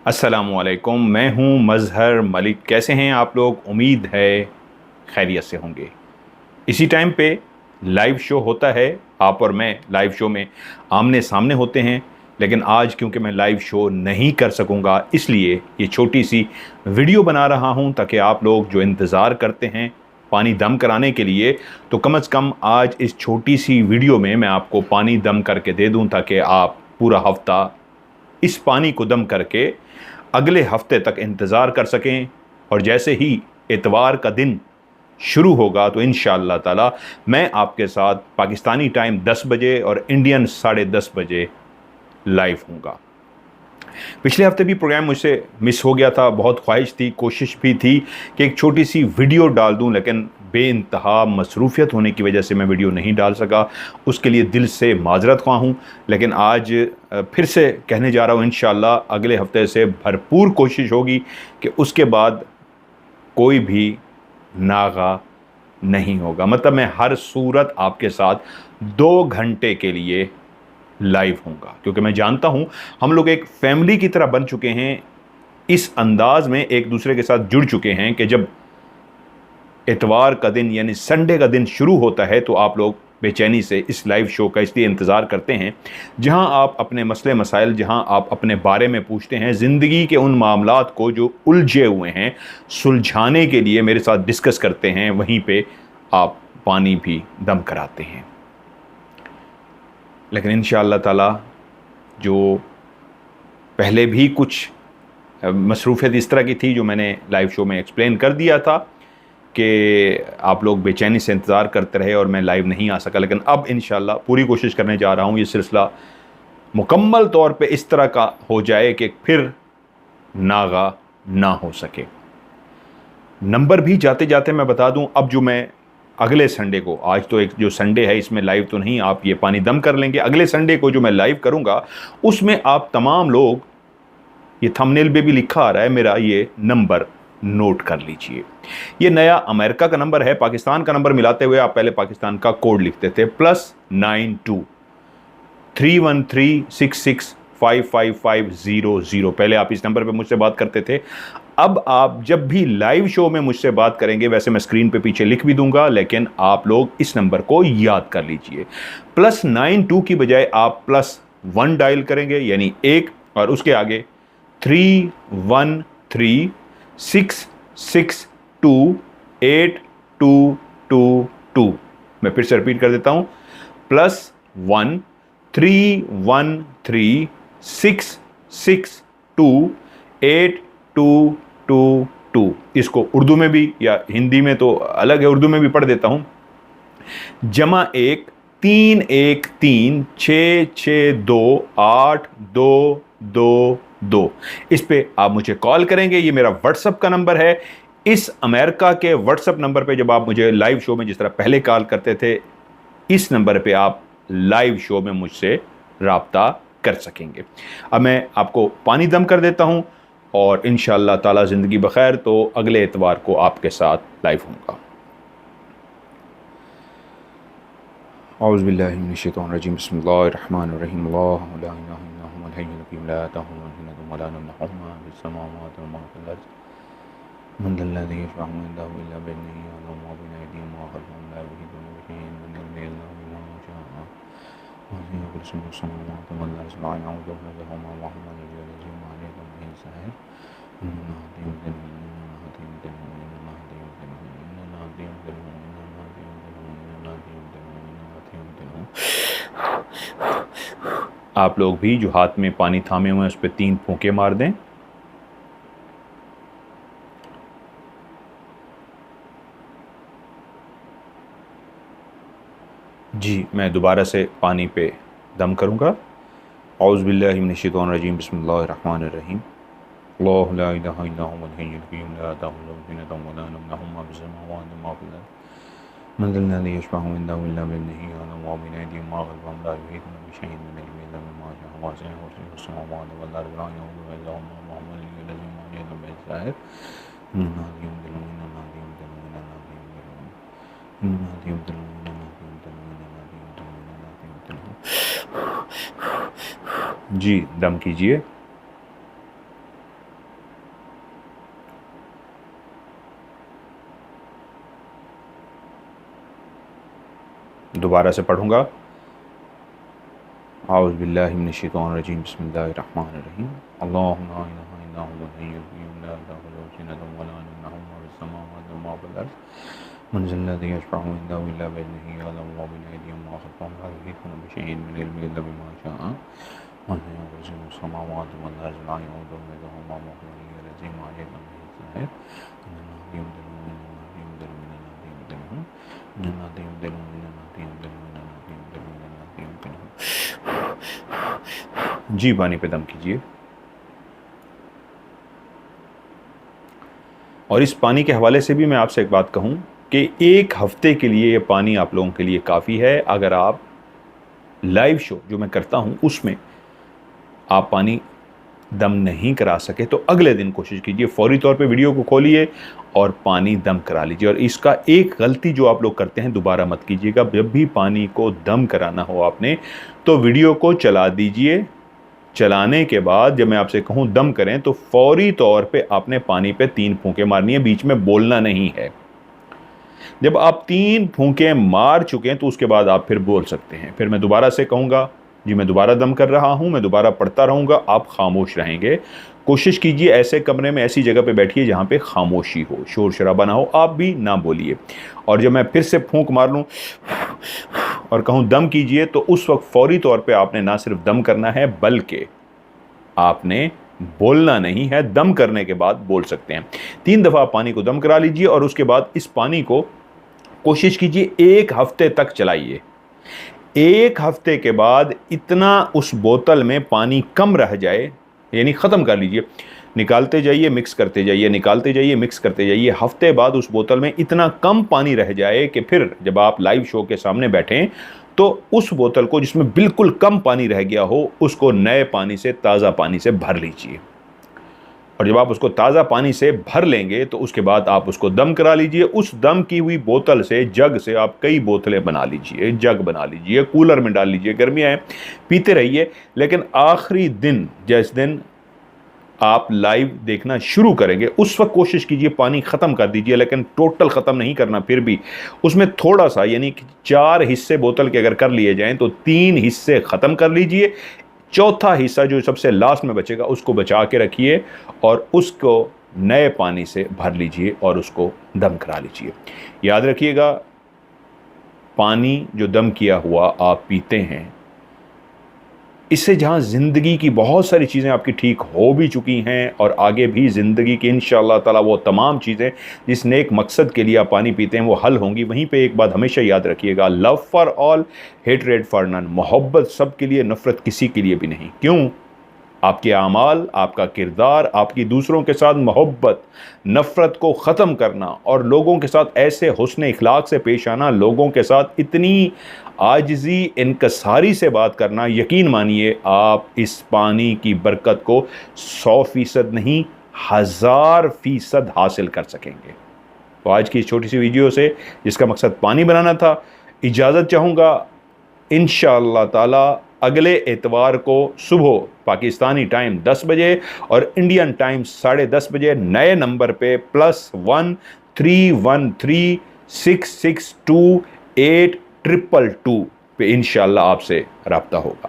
अस्सलामुअलैकुम, मैं हूं मज़हर मलिक। कैसे हैं आप लोग? उम्मीद है खैरियत से होंगे। इसी टाइम पे लाइव शो होता है। आप और मैं लाइव शो में आमने सामने होते हैं, लेकिन आज क्योंकि मैं लाइव शो नहीं कर सकूंगा, इसलिए ये छोटी सी वीडियो बना रहा हूं ताकि आप लोग जो इंतज़ार करते हैं पानी दम कराने के लिए, तो कम से कम आज इस छोटी सी वीडियो में मैं आपको पानी दम करके दे दूं ताकि आप पूरा हफ्ता इस पानी को दम करके अगले हफ्ते तक इंतज़ार कर सकें। और जैसे ही इतवार का दिन शुरू होगा तो इंशाअल्लाह ताला मैं आपके साथ पाकिस्तानी टाइम 10 बजे और इंडियन 10:30 बजे लाइव हूँगा। पिछले हफ्ते भी प्रोग्राम मुझसे मिस हो गया था। बहुत ख्वाहिश थी, कोशिश भी थी कि एक छोटी सी वीडियो डाल दूं, लेकिन बेइंतहा मसरूफियत होने की वजह से मैं वीडियो नहीं डाल सका। उसके लिए दिल से माजरत ख्वाह हूँ। लेकिन आज फिर से कहने जा रहा हूँ, इंशाअल्लाह अगले हफ्ते से भरपूर कोशिश होगी कि उसके बाद कोई भी नागा नहीं होगा। मतलब मैं हर सूरत आपके साथ 2 घंटे के लिए लाइव होऊंगा, क्योंकि मैं जानता हूं हम लोग एक फैमिली की तरह बन चुके हैं। इस अंदाज में एक दूसरे के साथ जुड़ चुके हैं कि जब इतवार का दिन यानी संडे का दिन शुरू होता है तो आप लोग बेचैनी से इस लाइव शो का इसलिए इंतज़ार करते हैं, जहां आप अपने मसले मसाइल, जहां आप अपने बारे में पूछते हैं, ज़िंदगी के उन मामलात को जो उलझे हुए हैं सुलझाने के लिए मेरे साथ डिस्कस करते हैं। वहीं पे आप पानी भी दम कराते हैं। लेकिन इंशाअल्लाह ताला जो पहले भी कुछ मसरूफियत इस तरह की थी जो मैंने लाइव शो में एक्सप्लेन कर दिया था कि आप लोग बेचैनी से इंतज़ार करते रहे और मैं लाइव नहीं आ सका। लेकिन अब इंशाअल्लाह पूरी कोशिश करने जा रहा हूँ ये सिलसिला मुकम्मल तौर पे इस तरह का हो जाए कि फिर नागा ना हो सके। नंबर भी जाते जाते मैं बता दूं, अब जो मैं अगले संडे को, आज तो एक जो संडे है इसमें लाइव तो नहीं, आप ये पानी दम कर लेंगे। अगले संडे को जो मैं लाइव करूंगा उसमें आप तमाम लोग, ये थंबनेल पे भी लिखा आ रहा है मेरा, ये नंबर नोट कर लीजिए। ये नया अमेरिका का नंबर है। पाकिस्तान का नंबर मिलाते हुए आप पहले पाकिस्तान का कोड लिखते थे +92 31366 55500। पहले आप इस नंबर पे मुझसे बात करते थे। अब आप जब भी लाइव शो में मुझसे बात करेंगे, वैसे मैं स्क्रीन पे पीछे लिख भी दूंगा, लेकिन आप लोग इस नंबर को याद कर लीजिए। +92 की बजाय आप +1 डायल करेंगे, यानी 1, और उसके आगे 31366282222। मैं फिर से रिपीट कर देता हूं, +1 31366282222। इसको उर्दू में भी या हिंदी में तो अलग है, उर्दू में भी पढ़ देता हूं। +1 313 662 8222। इस पे आप मुझे कॉल करेंगे। ये मेरा व्हाट्सएप का नंबर है। इस अमेरिका के व्हाट्सएप नंबर पे जब आप मुझे लाइव शो में जिस तरह पहले कॉल करते थे, इस नंबर पे आप लाइव शो में मुझसे राब्ता कर सकेंगे। अब मैं आपको पानी दम कर देता हूं और इंशाअल्लाह ताला ज़िंदगी बखैर तो अगले इतवार को आपके साथ लाइव होऊंगा। औज़ु बिल्लाहि मिनश्शैतानिर्रजीम, बिस्मिल्लाहिर्रहमानिर्रहीम। अल्लाहु ला इलाहा इल्ला हुवल हय्युल क़य्यूम, ला तअख़ुज़ुहु सिनतुन व ला नौम, लहू मा फ़िस समावाति व मा फ़िल अर्ज़, मन ज़ल्लज़ी यशफ़अउ इंदहु इल्ला बिइज़्निही, यअलमु मा बैना अयदीहिम व मा ख़ल्फ़हुम, ला युहीतूना बिशैइन मिन इल्मिही इल्ला बिमा शाअ, वसिअ कुर्सियुहु समावाति वल अर्ज़, ला यऊदुहु हिफ़्ज़ुहुमा व हुवल अलिय्युल अज़ीम। अलैका बिहि साहिर इन्ना नहदी आप लोग भी जो हाथ में पानी थामे हुए हैं उस पर 3 फूंके मार दें। जी, मैं दोबारा से पानी पे दम करूँगा। औज़ु बिल्लाहि मिनश्शैतानिर्रजीम, बिस्मिल्लाहिर्रहमानिर्रहीम। अल्लाहु ला इलाहा इल्ला हुवल हय्युल क़य्यूम, ला तअख़ुज़ुहु सिनतुन व ला नौम, लहू मा फ़िस समावाति व मा फ़िल अर्ज़, मन ज़ल्लज़ी यशफ़अउ इंदहु इल्ला बिइज़्निही, यअलमु मा बैना अयदीहिम व मा ख़ल्फ़हुम, ला युहीतूना बिशैइन मिन इल्मिही इल्ला बिमा शाअ, वसिअ कुर्सियुहु समावाति वल अर्ज़, ला यऊदुहु हिफ़्ज़ुहुमा व हुवल अलिय्युल अज़ीम। अलैका बिहि साहिर इन्ना जी, दम कीजिए। دوبارہ سے پڑھوں گا. اعوذ باللہ من الشیطان الرجیم بسم اللہ الرحمن الرحیم. اللہ لا الہ الا هو الحی القیوم لا تأخذه سنة ولا نوم له ما في السماوات وما في الأرض من ذا الذي يشفع عنده إلا بإذنه يعلم ما بين أيديهم وما خلفهم ولا يحيطون بشيء من علمه إلا بما شاء وسع كرسيه السماوات والأرض لا يؤوده حفظهما وهو العلي العظيم. عليه الساهر إن الله يبدل من الله يبدل من الله يبدلهم إن الله يبدل من الله يبدل من الله يبدل من الله يبدلهم. جی پانی پہ دم کیجئے. اور اس پانی کے حوالے سے بھی میں آپ سے ایک بات کہوں کہ ایک ہفتے کے لیے یہ پانی آپ لوگوں کے لیے کافی ہے. اگر آپ لائیو شو جو میں کرتا ہوں اس میں آپ پانی دم نہیں کرا سکے تو اگلے دن کوشش کیجئے فوری طور پہ ویڈیو کو کھولیے اور پانی دم کرا لیجئے. اور اس کا ایک غلطی جو آپ لوگ کرتے ہیں دوبارہ مت کیجئے گا. جب بھی پانی کو دم کرانا ہو آپ نے تو ویڈیو کو چلا دیجئے. چلانے کے بعد جب میں آپ سے کہوں دم کریں تو فوری طور پہ آپ نے پانی پہ 3 پھونکے مارنی ہے. بیچ میں بولنا نہیں ہے. جب آپ 3 پھونکے مار چکے ہیں تو اس کے بعد آپ پھر بول سکتے ہیں. پھر میں دوبارہ سے کہوں گا جی میں دوبارہ دم کر رہا ہوں, میں دوبارہ پڑھتا رہوں گا, آپ خاموش رہیں گے. کوشش کیجئے ایسے کمرے میں ایسی جگہ پہ بیٹھیے جہاں پہ خاموشی ہو, شور شرابہ نہ ہو, آپ بھی نہ بولیے. اور جب میں پھر سے پھونک مار لوں اور کہوں دم کیجئے تو اس وقت فوری طور پہ آپ نے نہ صرف دم کرنا ہے بلکہ آپ نے بولنا نہیں ہے. دم کرنے کے بعد بول سکتے ہیں. 3 دفعہ پانی کو دم کرا لیجئے اور اس کے بعد اس پانی کو کوشش کیجئے 1 ہفتے تک چلائیے. 1 ہفتے کے بعد اتنا اس بوتل میں پانی کم رہ جائے, یعنی ختم کر لیجئے, نکالتے جائیے مکس کرتے جائیے, نکالتے جائیے مکس کرتے جائیے. ہفتے بعد اس بوتل میں اتنا کم پانی رہ جائے کہ پھر جب آپ لائیو شو کے سامنے بیٹھیں تو اس بوتل کو جس میں بالکل کم پانی رہ گیا ہو اس کو نئے پانی سے, تازہ پانی سے بھر لیجئے. اور جب آپ اس کو تازہ پانی سے بھر لیں گے تو اس کے بعد آپ اس کو دم کرا لیجئے. اس دم کی ہوئی بوتل سے, جگ سے آپ کئی بوتلیں بنا لیجئے, جگ بنا لیجئے, کولر میں ڈال لیجئے. گرمیاں ہیں پیتے رہیے, لیکن آخری دن جس دن آپ لائیو دیکھنا شروع کریں گے اس وقت کوشش کیجئے پانی ختم کر دیجئے, لیکن ٹوٹل ختم نہیں کرنا. پھر بھی اس میں تھوڑا سا, یعنی 4 حصے بوتل کے اگر کر لیے جائیں تو 3 حصے ختم کر لیجئے. چوتھا حصہ جو سب سے لاسٹ میں بچے گا اس کو بچا کے رکھیے اور اس کو نئے پانی سے بھر لیجئے اور اس کو دم کرا لیجئے. یاد رکھیے گا پانی جو دم کیا ہوا آپ پیتے ہیں اس سے جہاں زندگی کی بہت ساری چیزیں آپ کی ٹھیک ہو بھی چکی ہیں اور آگے بھی زندگی کی انشاءاللہ تعالی وہ تمام چیزیں جس نیک مقصد کے لیے آپ پانی پیتے ہیں وہ حل ہوں گی. وہیں پہ ایک بات ہمیشہ یاد رکھیے گا, love for all hatred for none. محبت سب کے لیے, نفرت کسی کے لیے بھی نہیں. کیوں؟ آپ کے اعمال, آپ کا کردار, آپ کی دوسروں کے ساتھ محبت, نفرت کو ختم کرنا اور لوگوں کے ساتھ ایسے حسن اخلاق سے پیش آنا, لوگوں کے ساتھ اتنی عاجزی انکساری سے بات کرنا, یقین مانیے آپ اس پانی کی برکت کو 100% نہیں 1000% حاصل کر سکیں گے. تو آج کی اس چھوٹی سی ویڈیو سے جس کا مقصد پانی بنانا تھا, اجازت چاہوں گا. انشاءاللہ تعالی اگلے اتوار کو صبح پاکستانی ٹائم 10 بجے اور انڈین ٹائم 10:30 بجے نئے نمبر پہ +1 313 662 8222 پہ انشاءاللہ آپ سے رابطہ ہوگا.